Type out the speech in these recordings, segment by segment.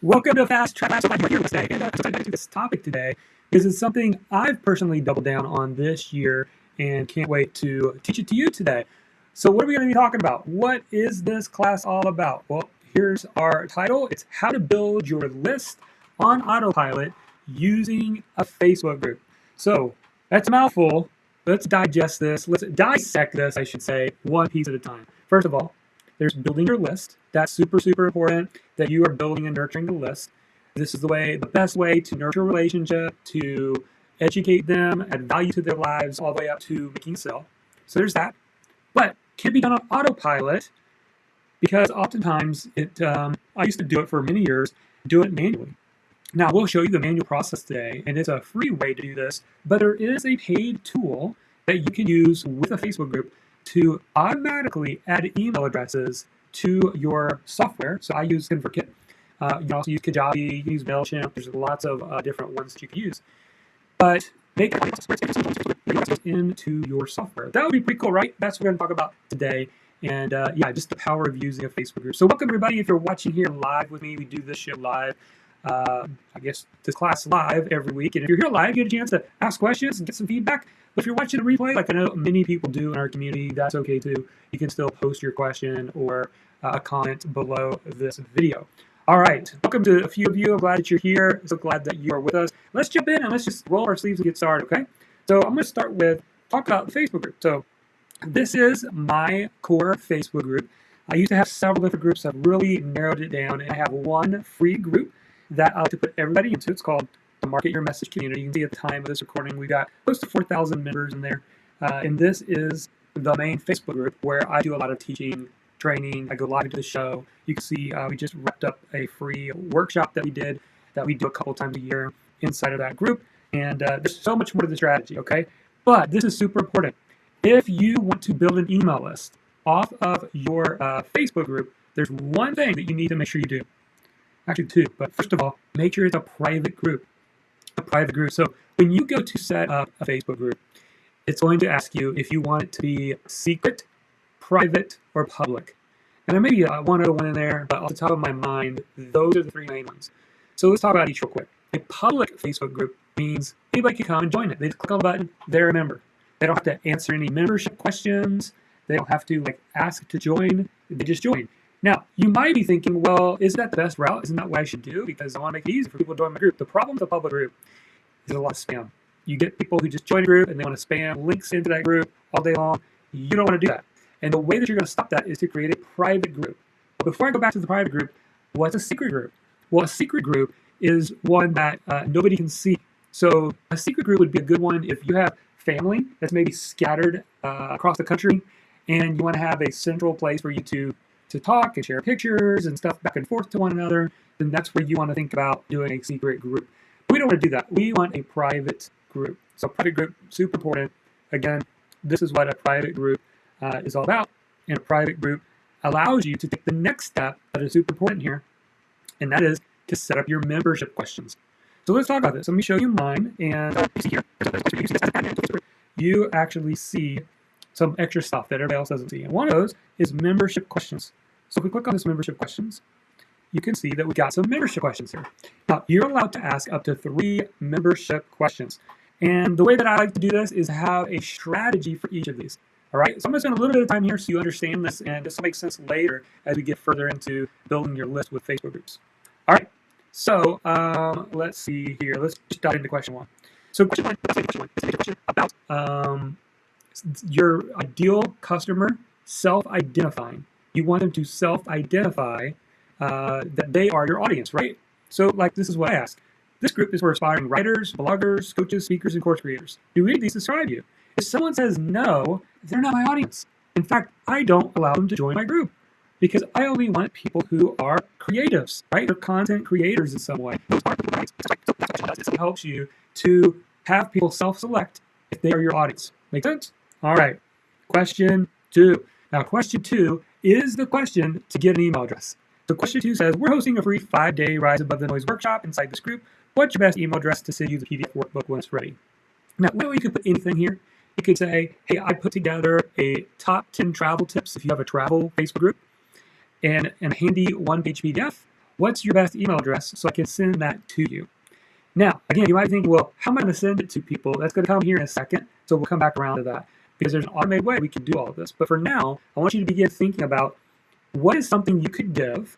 Welcome to Fast Track. I'm here today, and to this topic today because it's something I've personally doubled down on this year and can't wait to teach it to you today. So what are we going to be talking about? What is this class all about? Well, here's our title. It's how to build your list on Autopilot using a Facebook group. So that's a mouthful. Let's digest this. Let's dissect this, I should say, one piece at a time. First of all, there's building your list. That's super, super important that you are building and nurturing the list. This is the best way to nurture a relationship, to educate them, add value to their lives, all the way up to making a sale. So there's that. But can be done on autopilot because oftentimes I used to do it for many years, do it manually. Now we'll show you the manual process today, and it's a free way to do this, but there is a paid tool that you can use with a Facebook group to automatically add email addresses to your software. So I use GroupKit. You can also use Kajabi, you can use MailChimp. There's lots of different ones that you can use. But make it into your software. That would be pretty cool, right? That's what we're going to talk about today. And yeah, just the power of using a Facebook group. So welcome everybody. If you're watching here live with me, we do this show live. I guess this class live every week. And if you're here live, you get a chance to ask questions and get some feedback. But if you're watching a replay, like I know many people do in our community, that's okay too. You can still post your question or a comment below this video. All right, welcome to a few of you. I'm glad that you're here. So glad that you are with us. Let's jump in and let's just roll our sleeves and get started, okay? So I'm going to start with talk about the Facebook group. So this is my core Facebook group. I used to have several different groups. I've really narrowed it down, and I have one free group that I like to put everybody into. It's called the Market Your Message Community. You can see at the time of this recording, we've got close to 4,000 members in there. And this is the main Facebook group where I do a lot of teaching, training. I go live into the show. You can see we just wrapped up a free workshop that we did that we do a couple times a year inside of that group. And there's so much more to the strategy, okay? But this is super important. If you want to build an email list off of your Facebook group, there's one thing that you need to make sure you do. Actually two, but first of all, make sure it's a private group. A private group. So when you go to set up a Facebook group, it's going to ask you if you want it to be secret, private, or public. And there may be one other one in there, but off the top of my mind, those are the three main ones. So let's talk about each real quick. A public Facebook group means anybody can come and join it. They just click on the button, they're a member. They don't have to answer any membership questions. They don't have to ask to join. They just join. Now, you might be thinking, well, is that the best route? Isn't that what I should do? Because I want to make it easy for people to join my group. The problem with a public group is a lot of spam. You get people who just join a group and they want to spam links into that group all day long. You don't want to do that. And the way that you're going to stop that is to create a private group. But before I go back to the private group, what's a secret group? Well, a secret group is one that nobody can see. So a secret group would be a good one if you have family that's maybe scattered across the country and you want to have a central place for you to talk and share pictures and stuff back and forth to one another, then that's where you want to think about doing a secret group. We don't want to do that. We want a private group. So private group, super important. Again, this is what a private group is all about. And a private group allows you to take the next step that is super important here, and that is to set up your membership questions. So let's talk about this. Let me show you mine. And you actually see some extra stuff that everybody else doesn't see. And one of those is membership questions. So if we click on this membership questions, you can see that we got some membership questions here. Now, you're allowed to ask up to 3 membership questions. And the way that I like to do this is have a strategy for each of these. All right, so I'm going to spend a little bit of time here so you understand this, and this will make sense later as we get further into building your list with Facebook groups. All right, so let's see here. Let's just dive into question 1. So question 1 is a question about your ideal customer self-identifying. You want them to self-identify that they are your audience, right? So this is what I ask. This group is for aspiring writers, bloggers, coaches, speakers, and course creators. Do any of these describe you? If someone says no, they're not my audience. In fact, I don't allow them to join my group because I only want people who are creatives, right? They're content creators in some way. This helps you to have people self-select if they are your audience. Make sense? All right. Question 2. Now, question 2 is the question to get an email address. So question 2 says, we're hosting a free 5-day Rise Above the Noise workshop inside this group. What's your best email address to send you the PDF workbook when it's ready? Now, you could put anything here. You could say, hey, I put together a top 10 travel tips if you have a travel Facebook group and a handy 1-page PDF, what's your best email address so I can send that to you. Now, again, you might think, well, how am I going to send it to people? That's going to come here in a second, so we'll come back around to that because there's an automated way we can do all of this. But for now, I want you to begin thinking about what is something you could give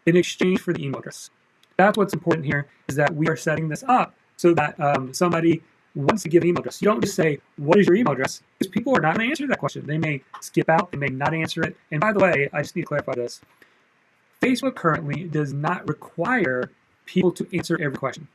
in exchange for the email address. That's what's important here, is that we are setting this up so that somebody wants to give an email address. You don't just say, what is your email address? Because people are not going to answer that question. They may skip out, they may not answer it. And by the way, I just need to clarify this. Facebook currently does not require people to answer every question.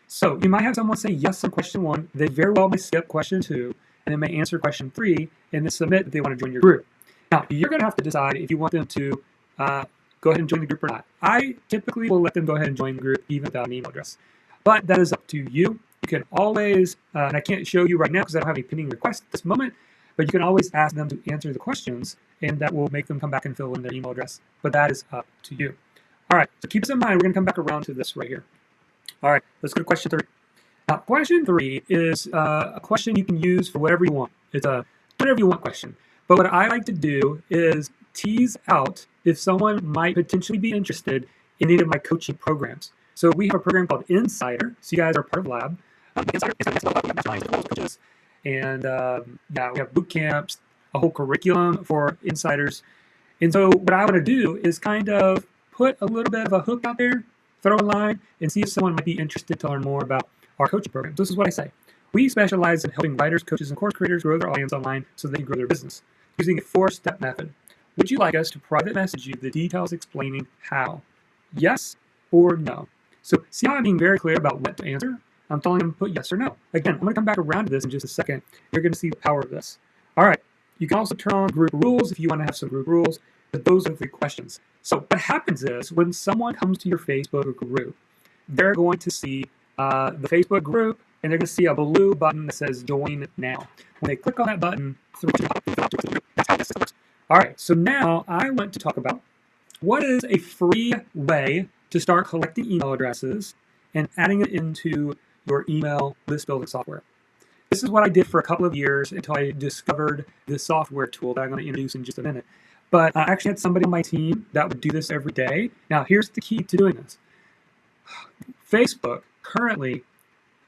So you might have someone say yes on question 1, they very well may skip question 2, and they may answer question 3, and then submit that they want to join your group. Now, you're going to have to decide if you want them to go ahead and join the group or not. I typically will let them go ahead and join the group even without an email address. But that is up to you. You can always, and I can't show you right now because I don't have any pending requests at this moment, but you can always ask them to answer the questions, and that will make them come back and fill in their email address. But that is up to you. All right, so keep this in mind. We're going to come back around to this right here. All right, let's go to question 3. Now, question 3 is a question you can use for whatever you want. It's a whatever you want question. But what I like to do is tease out if someone might potentially be interested in any of my coaching programs. So we have a program called Insider. So you guys are part of Lab. Insider is coaches. And yeah, we have boot camps, a whole curriculum for insiders. And so what I want to do is kind of put a little bit of a hook out there, throw a line, and see if someone might be interested to learn more about our coaching program. This is what I say. We specialize in helping writers, coaches, and course creators grow their audience online so they can grow their business using a 4-step method. Would you like us to private message you the details explaining how? Yes or no? So see how I'm being very clear about what to answer? I'm telling them to put yes or no. Again, I'm going to come back around to this in just a second. You're going to see the power of this. All right. You can also turn on group rules if you want to have some group rules, but those are the questions. So what happens is when someone comes to your Facebook group, they're going to see the Facebook group, and they're going to see a blue button that says join now. When they click on that button, that's how this system works. All right, so now I want to talk about what is a free way to start collecting email addresses and adding it into your email list building software. This is what I did for a couple of years until I discovered this software tool that I'm going to introduce in just a minute. But I actually had somebody on my team that would do this every day. Now, here's the key to doing this. Facebook currently,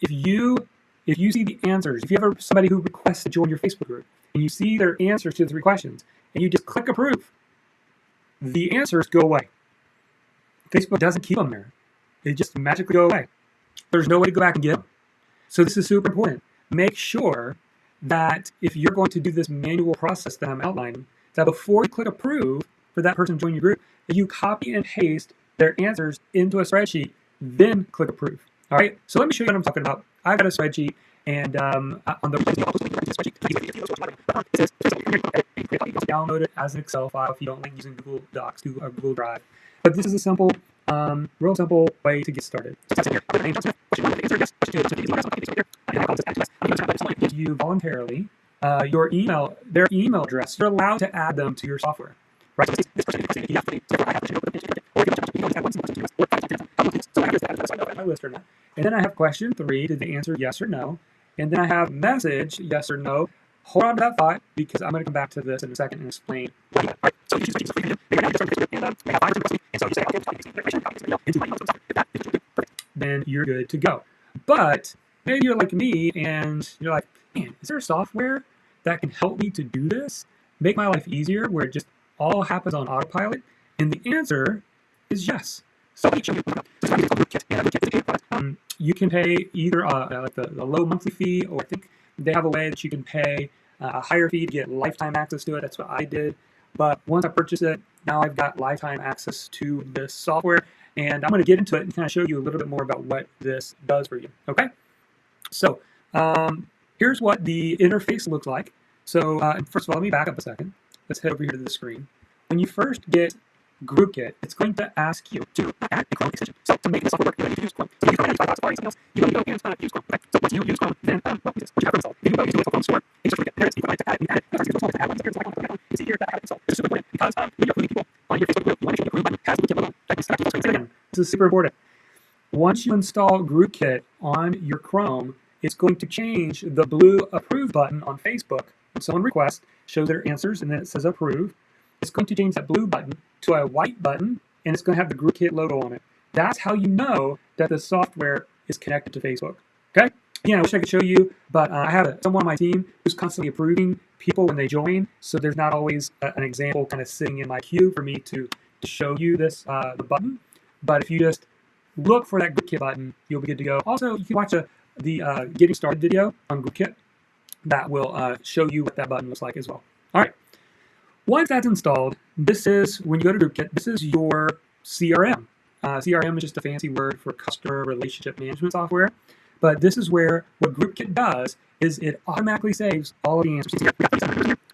if you see the answers, if you have somebody who requests to join your Facebook group, and you see their answers to the 3 questions, and you just click approve, the answers go away. Facebook doesn't keep them there. They just magically go away. There's no way to go back and get them. So this is super important. Make sure that if you're going to do this manual process that I'm outlining, that before you click approve for that person to join your group, that you copy and paste their answers into a spreadsheet, then click approve. All right, so let me show you what I'm talking about. I've got a spreadsheet, and on the download it as an Excel file if you don't like using Google Docs or Google Drive. But this is a simple, real simple way to get started. If you voluntarily their email address, you're allowed to add them to your software. Right? And then I have question 3, did they answer yes or no? And then I have message, yes or no. Hold on to that thought because I'm going to come back to this in a second and explain. Then you're good to go. But maybe you're like me and you're like, man, is there software that can help me to do this? Make my life easier where it just all happens on autopilot? And the answer is yes. So you can pay either like the low monthly fee, or I think they have a way that you can pay a higher fee to get lifetime access to it. That's what I did. But once I purchased it, now I've got lifetime access to this software. And I'm going to get into it and kind of show you a little bit more about what this does for you. Okay? So here's what the interface looks like. So first of all, let me back up a second. Let's head over here to the screen. When you first get GroupKit, it's going to ask you to add a Chrome extension. So to make the software work, you're going to use Chrome. So you use Chrome, something else. You want to go and use Chrome. Okay? So once you use Chrome, then what you have to install. Then you go to Chrome store. And just there it is. You can add it. You see here that I have installed. This is super important because when you're putting people on your Facebook group, you want to make sure the Chrome button has the GroupKit logo. Again, this is super important. Once you install GroupKit on your Chrome, it's going to change the blue approve button on Facebook. When someone requests, shows their answers, and then it says approve. It's going to change that blue button to a white button and it's going to have the GroupKit logo on it. That's how you know that the software is connected to Facebook. Okay? Again, I wish I could show you, but I have someone on my team who's constantly approving people when they join, so there's not always an example kind of sitting in my queue for me to show you this the button. But if you just look for that GroupKit button, you'll be good to go. Also, you can watch the Getting Started video on GroupKit. That will show you what that button looks like as well. All right. Once that's installed, this is, when you go to GroupKit, this is your CRM. CRM is just a fancy word for customer relationship management software. But this is where what GroupKit does is it automatically saves all of the answers.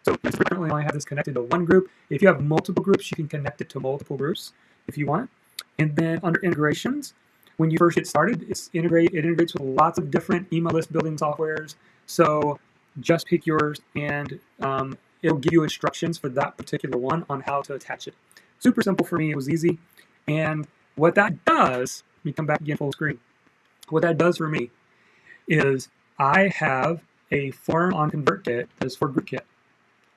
So currently I have this connected to one group. If you have multiple groups, you can connect it to multiple groups if you want. And then under integrations, when you first get started, it integrates with lots of different email list building softwares. So just pick yours, and it'll give you instructions for that particular one on how to attach it. Super simple for me. It was easy. And what that does, let me come back again full screen. What that does for me is I have a form on ConvertKit that's for GroupKit.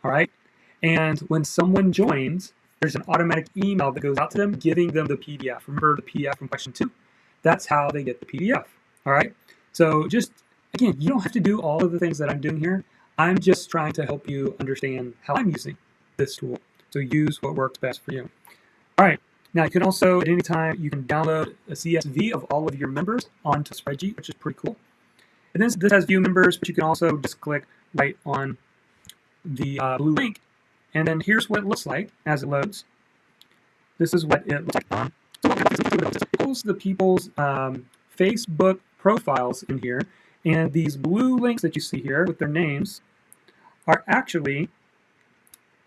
All right. And when someone joins, there's an automatic email that goes out to them giving them the PDF. Remember the PDF from question 2? That's how they get the PDF. All right. So just, again, you don't have to do all of the things that I'm doing here. I'm just trying to help you understand how I'm using this tool. So use what works best for you. All right. Now, you can also, at any time, you can download a CSV of all of your members onto a spreadsheet, which is pretty cool. And this has view members, but you can also just click right on the blue link. And then here's what it looks like as it loads. This is what it looks like. It pulls the people's Facebook profiles in here. And these blue links that you see here with their names are actually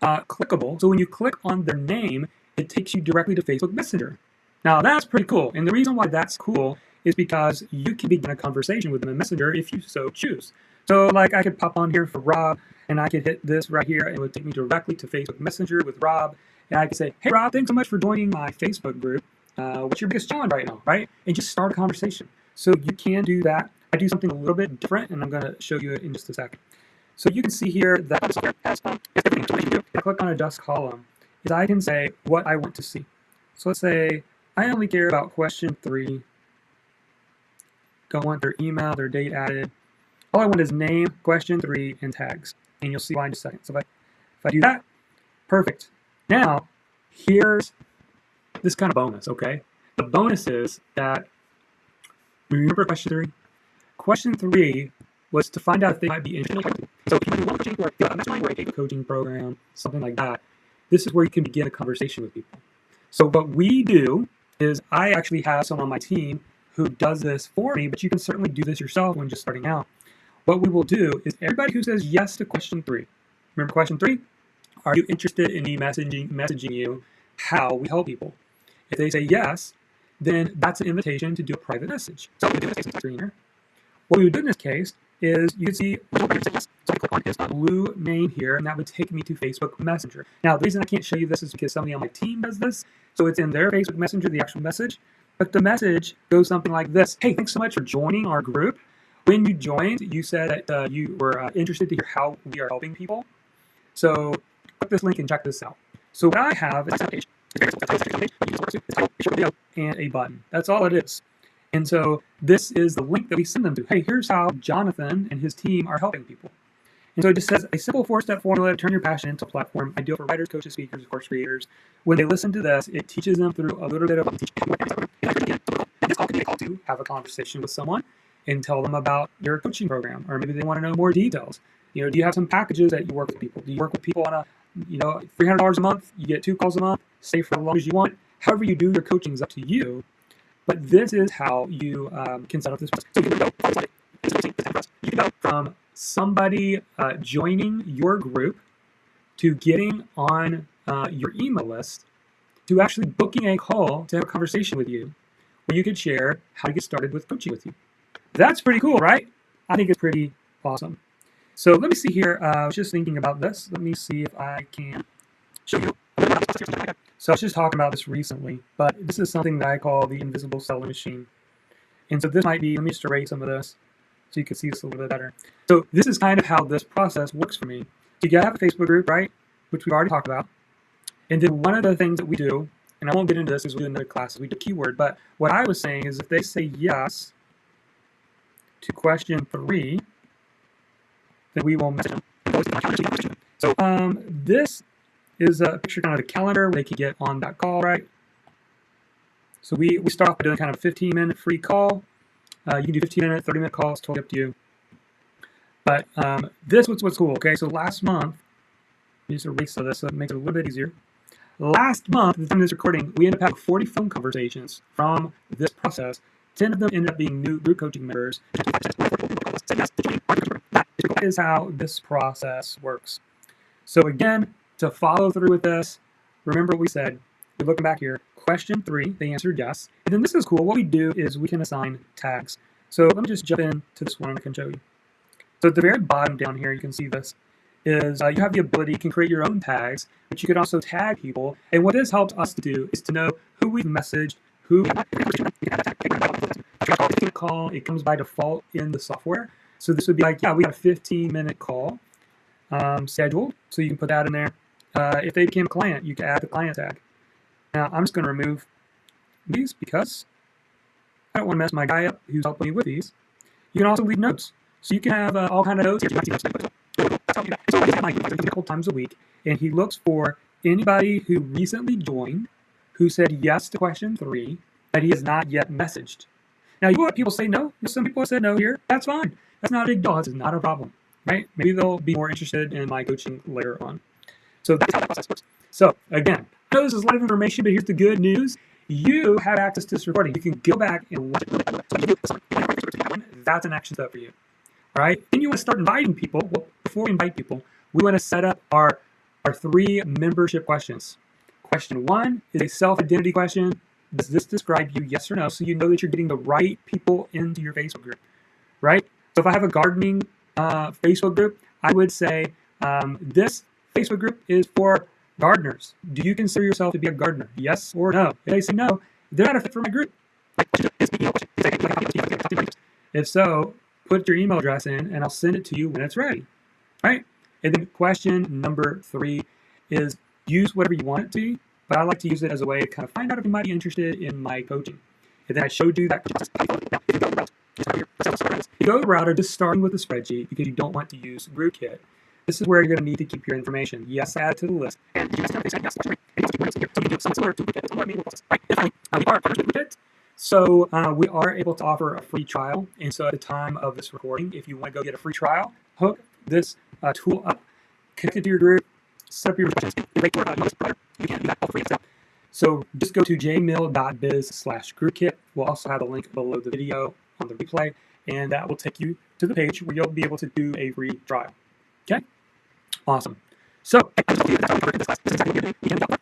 clickable. So when you click on their name, it takes you directly to Facebook Messenger. Now that's pretty cool. And the reason why that's cool is because you can begin a conversation with them in Messenger if you so choose. So like I could pop on here for Rob, and I could hit this right here, and it would take me directly to Facebook Messenger with Rob. And I could say, hey Rob, thanks so much for joining my Facebook group. What's your biggest challenge right now, right? And just start a conversation. So you can do that. I do something a little bit different, and I'm going to show you it in just a second. So you can see here that if I click on a dust column, is I can say what I want to see. So let's say I only care about question 3. Don't want their email, their date added. All I want is name, question 3, and tags. And you'll see why in just a second. So if I do that, perfect. Now, here's this kind of bonus, okay? The bonus is that, remember question 3? Question 3 was to find out if they might be interested. So if you want coaching or a mastermind or a coaching program, something like that, this is where you can begin a conversation with people. So what we do is I actually have someone on my team who does this for me, but you can certainly do this yourself when just starting out. What we will do is everybody who says yes to question 3, remember question 3? Are you interested in me messaging you how we help people? If they say yes, then that's an invitation to do a private message. So what we would do in this case is you can see so I click on his blue name here, and that would take me to Facebook Messenger. Now, the reason I can't show you this is because somebody on my team does this. So it's in their Facebook Messenger, the actual message. But the message goes something like this. Hey, thanks so much for joining our group. When you joined, you said that you were interested to hear how we are helping people. So click this link and check this out. So what I have is a page and a button. That's all it is. And so this is the link that we send them to. Hey, here's how Jonathan and his team are helping people. And so it just says a simple 4-step formula to turn your passion into a platform, ideal for writers, coaches, speakers, course creators. When they listen to this, it teaches them through a little bit of teaching. And this all can be a call to have a conversation with someone and tell them about your coaching program, or maybe they want to know more details. You know, do you have some packages that you work with people? Do you work with people on a, $300 a month? You get 2 calls a month, stay for as long as you want. However you do your coaching is up to you. But this is how you can set up this process. So you can go from somebody joining your group to getting on your email list to actually booking a call to have a conversation with you where you could share how to get started with coaching with you. That's pretty cool, right? I think it's pretty awesome. So let me see here. I was just thinking about this. Let me see if I can show you. So I was just talking about this recently, but this is something that I call the invisible selling machine. And so this might be, let me just erase some of this so you can see this a little bit better. So this is kind of how this process works for me. So you gotta have a Facebook group, right? Which we've already talked about. And then one of the things that we do and I won't get into this as we do in another class, as we do keyword, but what I was saying is if they say yes to question 3, then we will message them. So this is a picture kind of the calendar where they can get on that call, right? So we start off by doing kind of a 15-minute free call. You can do 15-minute, 30-minute calls, totally up to you. But this was what's cool, okay? So last month, let me just erase this so it makes it a little bit easier. Last month, at the time of this recording, we ended up having 40 phone conversations from this process. 10 of them ended up being new group coaching members. That is how this process works. So again, to follow through with this, remember what we said. We're looking back here. Question 3, they answered yes. And then this is cool. What we do is we can assign tags. So let me just jump into this one and I can show you. So at the very bottom down here, you can see this, is you have the ability, you can create your own tags, but you can also tag people. And what this helps us to do is to know who we've messaged, who call. It comes by default in the software. So this would be like, yeah, we got a 15-minute call scheduled. So you can put that in there. If they became a client, you can add the client tag. Now, I'm just going to remove these because I don't want to mess my guy up who's helping me with these. You can also leave notes. So you can have all kind of notes. A couple times a week, and he looks for anybody who recently joined, who said yes to question 3, that he has not yet messaged. Now, you want people say no. Some people said no here. That's fine. That's not a big deal. It's not a problem, right? Maybe they'll be more interested in my coaching later on. So that's how that process works. So again, I know this is a lot of information, but here's the good news. You have access to this recording. You can go back and watch it. That's an action step for you. All right. Then you want to start inviting people. Well, before we invite people, we want to set up our 3 membership questions. Question 1 is a self-identity question. Does this describe you, yes or no? So you know that you're getting the right people into your Facebook group, right? So if I have a gardening Facebook group, I would say this Facebook group is for gardeners. Do you consider yourself to be a gardener? Yes or no? If they say no, they're not a fit for my group. If so, put your email address in and I'll send it to you when it's ready, right? And then question number 3 is use whatever you want it to be, but I like to use it as a way to kind of find out if you might be interested in my coaching. And then I showed you that. You go the route of just starting with a spreadsheet because you don't want to use GroupKit. This is where you're going to need to keep your information. Yes, add to the list. And you just say yes. So we are able to offer a free trial. And so at the time of this recording, if you want to go get a free trial, hook this tool up, connect it to your group, set up your questions. You can do that all free. So just go to jmill.biz/GroupKit. We'll also have a link below the video on the replay, and that will take you to the page where you'll be able to do a free trial. Okay? Awesome. So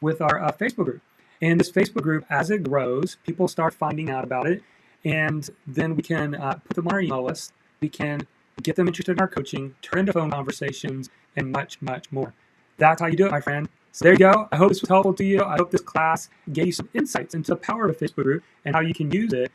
with our Facebook group. And this Facebook group, as it grows, people start finding out about it, and then we can put them on our email list. We can get them interested in our coaching, turn into phone conversations, and much, much more. That's how you do it, my friend. So there you go. I hope this was helpful to you. I hope this class gave you some insights into the power of a Facebook group and how you can use it.